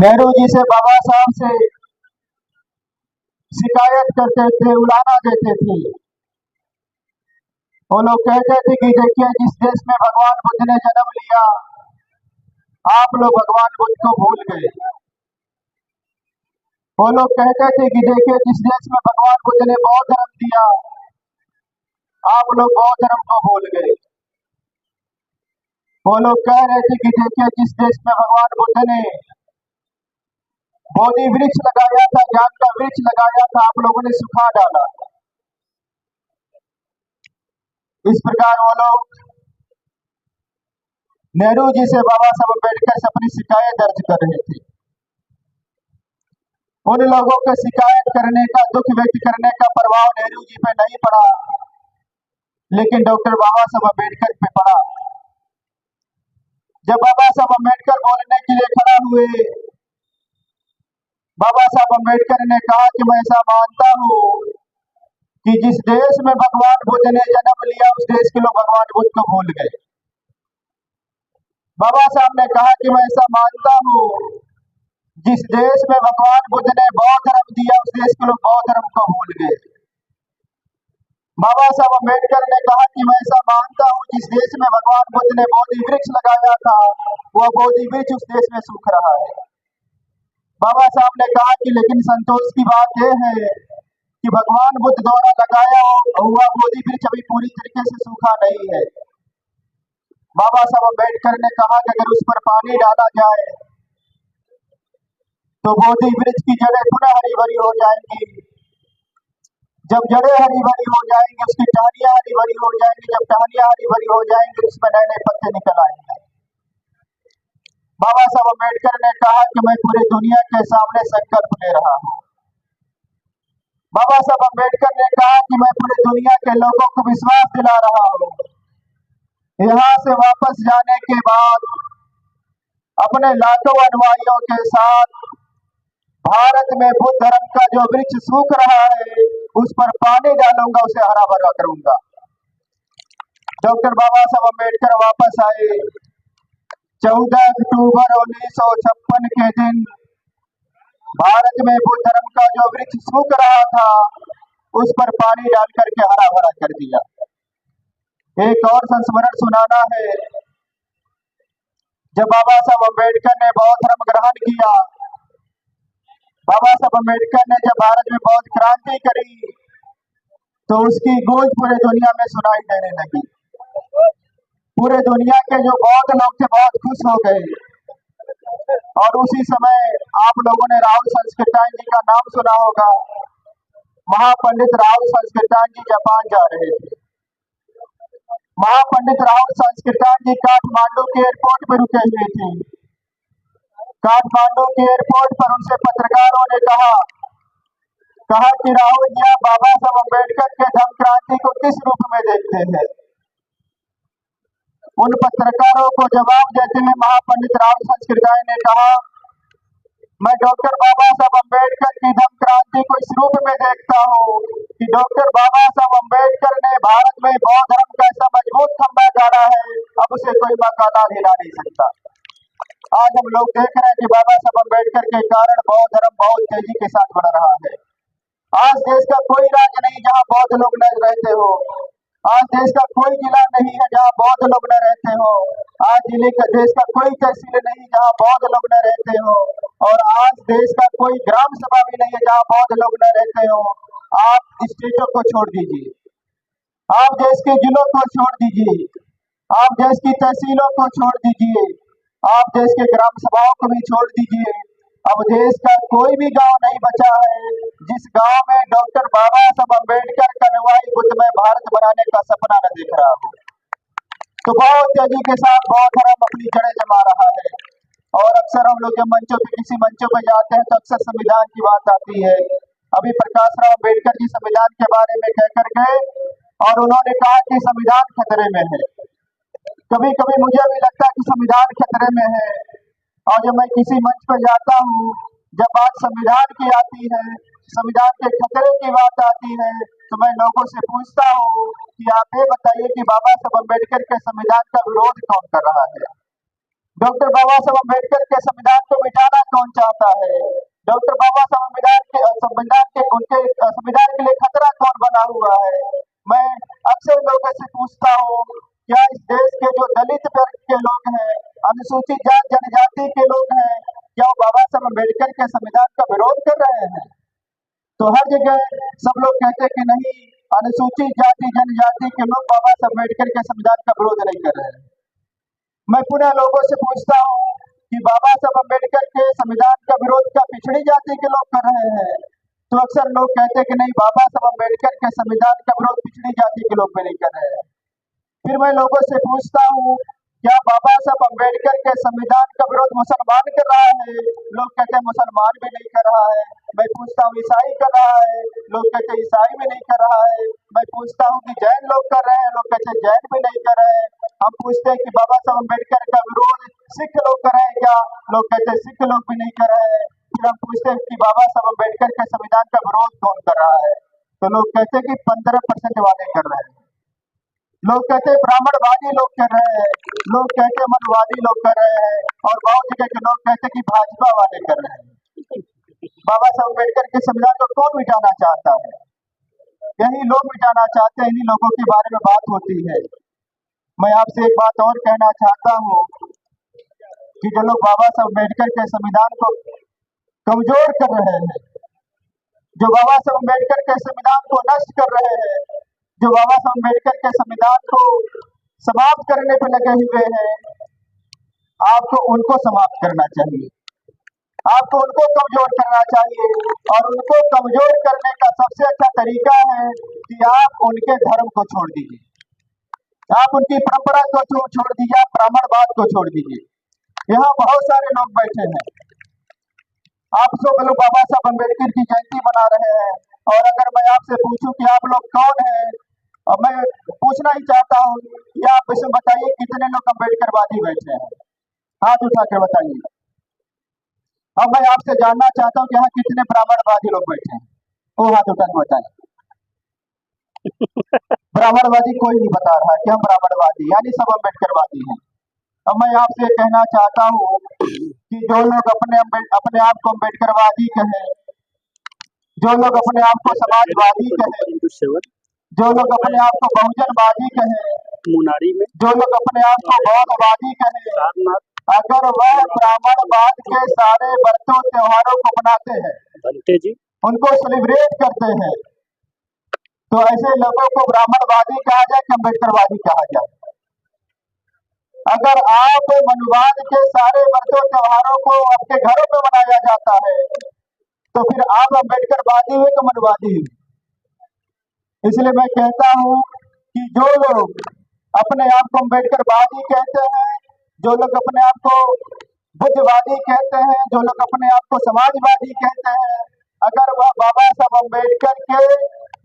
नेहरू जी से बाबा साहब से शिकायत करते थे, उलाहना देते थे। वो लोग कहते थे कि देखिए, जिस देश में भगवान बुद्ध ने जन्म लिया, आप लोग भगवान बुद्ध को भूल गए। वो लोग कहते थे कि देखिए, जिस देश में भगवान बुद्ध ने बौद्ध धर्म दिया, आप लोग बौद्ध धर्म को भूल गए। वो लोग कह रहे थे कि देखिए, जिस देश में भगवान बुद्ध ने बोधि वृक्ष लगाया था, ज्ञान का वृक्ष लगाया था, आप लोगों ने सुखा डाला। इस प्रकार वो लोग नेहरू जी से, बाबा साहब अम्बेडकर से अपनी शिकायत दर्ज कर रहे थे। उन लोगों के शिकायत करने का, दुख व्यक्त करने का प्रभाव नेहरू जी पे नहीं पड़ा, लेकिन डॉक्टर बाबा साहब अम्बेडकर पे पड़ा। जब बाबा साहब अम्बेडकर बोलने के लिए खड़ा हुए, बाबा साहब अम्बेडकर ने कहा कि मैं ऐसा मानता हूँ कि जिस देश में भगवान बुद्ध ने जन्म लिया, उस देश के लोग भगवान बुद्ध को भूल गए। बाबा साहब ने कहा कि मैं ऐसा मानता हूँ जिस देश में भगवान बुद्ध ने बौद्ध धर्म दिया, उस देश के लोग बौद्ध धर्म को भूल गए। बाबा साहब अम्बेडकर ने कहा कि मैं ऐसा मानता हूँ जिस देश में भगवान बुद्ध ने बोधि वृक्ष लगाया था, वह बोधि वृक्ष उस देश में सूख रहा है। बाबा साहब ने कहा कि लेकिन संतोष की बात यह है कि भगवान बुद्ध द्वारा लगाया हुआ बोधि वृक्ष अभी पूरी तरीके से सूखा नहीं है। बाबा साहब अम्बेडकर ने कहा कि अगर उस पर पानी डाला जाए तो बोधि वृक्ष की जड़ें पुनः हरी भरी हो जाएंगी। जब जड़ें हरी भरी हो जाएंगी, उसकी टहनियां हरी भरी हो जाएंगी। जब टहनियां हरी भरी हो जाएंगी, उसमें नए नए पत्ते निकल आएंगे। बाबा साहब अम्बेडकर ने कहा कि मैं पूरी दुनिया के सामने संकल्प ले रहा हूँ। बाबा साहब अम्बेडकर ने कहा कि मैं पूरी दुनिया के लोगों को विश्वास दिला रहा हूँ, यहाँ से वापस जाने के बाद अपने लाखों अनुयायियों के साथ भारत में बुद्ध धर्म का जो वृक्ष सूख रहा है, उस पर पानी डालूंगा, उसे हरा भरा करूंगा। डॉक्टर बाबा साहब अम्बेडकर वापस आए। 14 अक्टूबर 1956 के दिन भारत में बुद्ध धर्म का जो वृक्ष सूख रहा था, उस पर पानी डाल करके हरा भरा कर दिया। एक और संस्मरण सुनाना है। जब बाबा साहब अम्बेडकर ने बौद्ध धर्म ग्रहण किया, बाबा साहब अम्बेडकर ने जब भारत में बौद्ध क्रांति करी, तो उसकी गूंज पूरे दुनिया में सुनाई देने लगी। पूरे दुनिया के जो बौद्ध लोग थे बहुत खुश हो गए। और उसी समय आप लोगों ने राहुल संस्कृतान जी का नाम सुना होगा। महापंडित राहुल संस्कृतान जी जापान जा रहे थे। महापंडित राहुल संस्कृतान जी काठमांडू के एयरपोर्ट पर रुके हुए थे। काठमांडू के एयरपोर्ट पर उनसे पत्रकारों ने कहा कि राहुल जी, आप बाबा साहब अम्बेडकर के धम्म क्रांति को किस रूप में देखते हैं? उन पत्रकारों को जवाब देते हुए महापंडित राहुल संस्कृतान ने कहा, मैं डॉक्टर बाबा साहब अम्बेडकर की धम्म क्रांति को इस रूप में देखता हूँ कि डॉक्टर बाबा साहब अम्बेडकर ने भारत में बौद्ध धर्म का ऐसा मजबूत खंभा गाड़ा है, अब उसे कोई मकादार हिला नहीं सकता। आज हम लोग देख रहे हैं कि बाबा साहब अम्बेडकर के कारण बौद्ध धर्म बहुत तेजी के साथ बढ़ रहा है। आज देश का कोई राज्य नहीं जहाँ बौद्ध लोग न रहते हो। आज देश का कोई जिला नहीं है जहाँ बौद्ध लोग न रहते हो। आज देश का कोई तहसील नहीं जहाँ बौद्ध लोग न रहते हो। और आज देश का कोई ग्राम सभा भी नहीं है जहाँ बौद्ध लोग न रहते हो। आप स्टेटों को छोड़ दीजिए, आप देश के जिलों को छोड़ दीजिए, आप देश की तहसीलों को छोड़ दीजिए, आप देश के ग्राम सभाओं को भी छोड़ दीजिए। अब देश का कोई भी गांव नहीं बचा है जिस गांव में डॉक्टर बाबा साहब अम्बेडकर का अनुयायी बुद्धमय भारत बनाने का सपना न देख रहा हो। तो बहुत तेजी के साथ बौद्ध धर्म अपनी जड़ें जमा रहा है। और अक्सर हम लोग जब मंचों पे, किसी मंचों पे जाते हैं, तो अक्सर संविधान की बात आती है। अभी प्रकाश राव अम्बेडकर जी संविधान के बारे में कहकर गए और उन्होंने कहा कि संविधान खतरे में है। कभी कभी मुझे भी लगता है कि संविधान खतरे में है। और जब मैं किसी मंच पर जाता हूँ, जब बात संविधान की आती है, संविधान के खतरे की बात आती है, तो मैं लोगों से पूछता हूँ कि आप ये बताइए कि बाबा साहब अम्बेडकर के संविधान का विरोध कौन कर रहा है? डॉक्टर बाबा साहब अम्बेडकर के संविधान को मिटाना कौन चाहता है? डॉक्टर बाबा साहब उनके संविधान के लिए खतरा कौन बना हुआ है? मैं अक्सर लोगों से पूछता हूँ, क्या इस देश के जो दलित वर्ग के लोग हैं, अनुसूचित जाति जनजाति के लोग हैं, क्या वो बाबा साहब अम्बेडकर के संविधान का विरोध कर रहे हैं? तो हर जगह सब लोग कहते हैं कि नहीं, अनुसूचित जाति जनजाति के लोग बाबा साहब अम्बेडकर के संविधान का विरोध नहीं कर रहे हैं। मैं पुनः लोगों से पूछता हूँ कि बाबा साहब अम्बेडकर के संविधान का विरोध क्या पिछड़ी जाति के लोग कर रहे हैं? तो अक्सर लोग कहते हैं कि नहीं, बाबा साहब अम्बेडकर के संविधान का विरोध पिछड़ी जाति के लोग भी नहीं कर रहे हैं। फिर मैं लोगों से पूछता हूँ, क्या बाबा साहब अम्बेडकर के संविधान का विरोध मुसलमान कर रहा है? लोग कहते हैं मुसलमान भी नहीं कर रहा है। मैं पूछता हूँ, ईसाई कर रहा है? लोग कहते हैं ईसाई भी नहीं कर रहा है। मैं पूछता हूँ कि जैन लोग कर रहे हैं? लोग कहते हैं जैन भी नहीं कर रहे हैं। हम पूछते हैं कि बाबा साहब अम्बेडकर का विरोध सिख लोग कर रहे हैं क्या? लोग कहते हैं सिख लोग भी नहीं कर रहे हैं। फिर हम पूछते हैं कि बाबा साहब अम्बेडकर के संविधान का विरोध कौन कर रहा है? तो लोग कहते हैं कि 15% वाले कर रहे हैं। लोग कहते हैं ब्राह्मणवादी लोग कर रहे हैं, लोग कहते हैं मनवादी लोग कर रहे हैं, और बहुत जगह के लोग कहते हैं कि भाजपा वाले कर रहे हैं। बाबा साहब अम्बेडकर के संविधान को कौन मिटाना चाहता है? यही लोग मिटाना चाहते हैं, इन्हीं लोगों के बारे में बात होती है। मैं आपसे एक बात और कहना चाहता हूँ कि जो लोग बाबा साहब अम्बेडकर के संविधान को कमजोर कर रहे हैं, जो बाबा साहब अम्बेडकर के संविधान को नष्ट कर रहे हैं, जो बाबा साहब अम्बेडकर के संविधान को समाप्त करने पर लगे हुए हैं, आपको उनको समाप्त करना चाहिए। आपको उनको कमजोर करना चाहिए, और उनको कमजोर करने का सबसे अच्छा तरीका है कि आप उनके धर्म को छोड़ दीजिए, आप उनकी परंपरा को छोड़ दीजिए, आप ब्राह्मणवाद को छोड़ दीजिए। यहाँ बहुत सारे लोग बैठे हैं, आप सब लोग बाबा साहब अम्बेडकर की जयंती मना रहे हैं, और अगर मैं आपसे पूछूं कि आप लोग कौन हैं, और मैं पूछना ही चाहता हूँ कि आप इसे बताइए कितने लोग अम्बेडकरवादी बैठे हैं, हाथ उठाकर बताइए। अब मैं आपसे जानना चाहता हूँ कि यहाँ कितने ब्राह्मणवादी लोग बैठे हैं, वो हाथ उठाकर बताइए। ब्राह्मणवादी कोई नहीं बता रहा कि हम ब्राह्मणवादी, यानी सब अम्बेडकरवादी हैं। अब मैं आपसे कहना चाहता हूँ कि जो लोग अपने आप को अम्बेडकरवादी कहें, जो लोग अपने आप को समाजवादी कहें, जो लोग अपने आप को बहुजनवादी कहें, जो लोग अपने आप को बौद्धवादी कहें, अगर वह ब्राह्मणवाद के सारे व्रतों त्योहारों को मनाते हैं, उनको सेलिब्रेट करते हैं, तो ऐसे लोगों को ब्राह्मणवादी कहा जाए कि अम्बेडकरवादी कहा जाए? अगर आप मनुवाद के सारे व्रतों त्योहारों को आपके घरों में मनाया जाता है, तो फिर आप अम्बेडकरवादी हुए कि मनुवादी हुए? इसलिए मैं कहता हूँ कि जो लोग अपने आप को अम्बेडकरवादी कहते हैं, जो लोग अपने आप को बुद्धवादी कहते हैं, जो लोग अपने आप को समाजवादी कहते हैं, अगर वह बाबा साहब अम्बेडकर के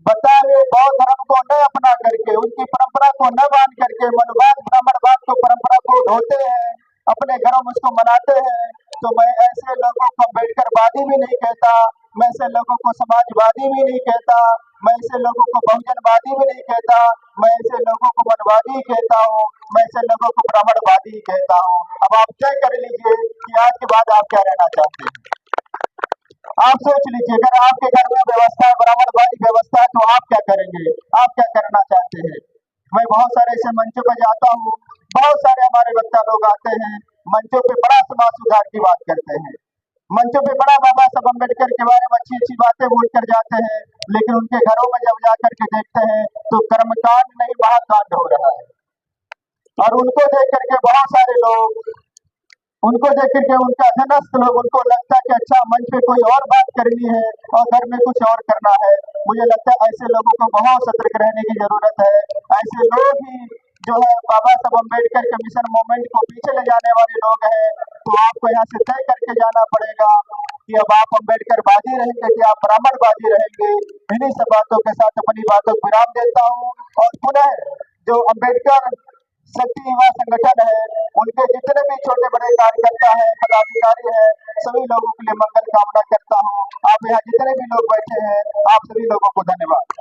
बताए हुए बौद्ध धर्म को न अपना करके, उनकी परंपरा को न मान करके, मनुवाद ब्राह्मणवाद को परंपरा को ढोते हैं, अपने घरों में उसको मनाते हैं, तो मैं ऐसे लोगों को अम्बेडकरवादी भी नहीं कहता, मैं ऐसे लोगों को समाजवादी भी नहीं कहता, मैं ऐसे लोगों को बहुजनवादी भी नहीं कहता, मैं ऐसे लोगों को मनवादी कहता हूँ, मैं ऐसे लोगों को ब्राह्मणवादी कहता हूँ। अब आप तय कर लीजिए कि आज के बाद आप क्या रहना चाहते हैं। आप सोच लीजिए, अगर आपके घर में व्यवस्था ब्राह्मणवादी व्यवस्था है तो आप क्या करेंगे, आप क्या करना चाहते हैं। मैं बहुत सारे ऐसे मंचों पर जाता हूँ, बहुत सारे हमारे वक्ता लोग आते हैं, मंचों पे बड़ा समाज सुधार की बात करते हैं, मंचों पे बड़ा बाबा साहब अम्बेडकर के बारे में अच्छी अच्छी बातें बोलकर जाते हैं, लेकिन उनके घरों में जब जाकर के देखते हैं तो कर्मकांड नहीं महाकांड हो रहा है। और उनको देख करके बहुत सारे लोग, उनको देख करके उनका अधीनस्थ लोग, उनको लगता है कि अच्छा मंच पे कोई और बात करनी है और घर में कुछ और करना है। मुझे लगता है ऐसे लोगों को बहुत सतर्क रहने की जरूरत है। ऐसे लोग ही जो है बाबा साहब अम्बेडकर के मिशन मूवमेंट को पीछे ले जाने वाले लोग हैं। तो आपको यहाँ से तय करके जाना पड़ेगा कि अब आप अम्बेडकरवादी रहेंगे कि आप ब्राह्मणवादी रहेंगे। इन्हीं सब बातों के साथ अपनी बातों को विराम देता हूँ, और पुनः जो अम्बेडकर शक्ति युवा संगठन है, उनके जितने भी छोटे बड़े कार्यकर्ता हैं, पदाधिकारी हैं, सभी लोगों के लिए मंगल कामना करता हूँ। आप यहाँ जितने भी लोग बैठे हैं, आप सभी लोगों को धन्यवाद।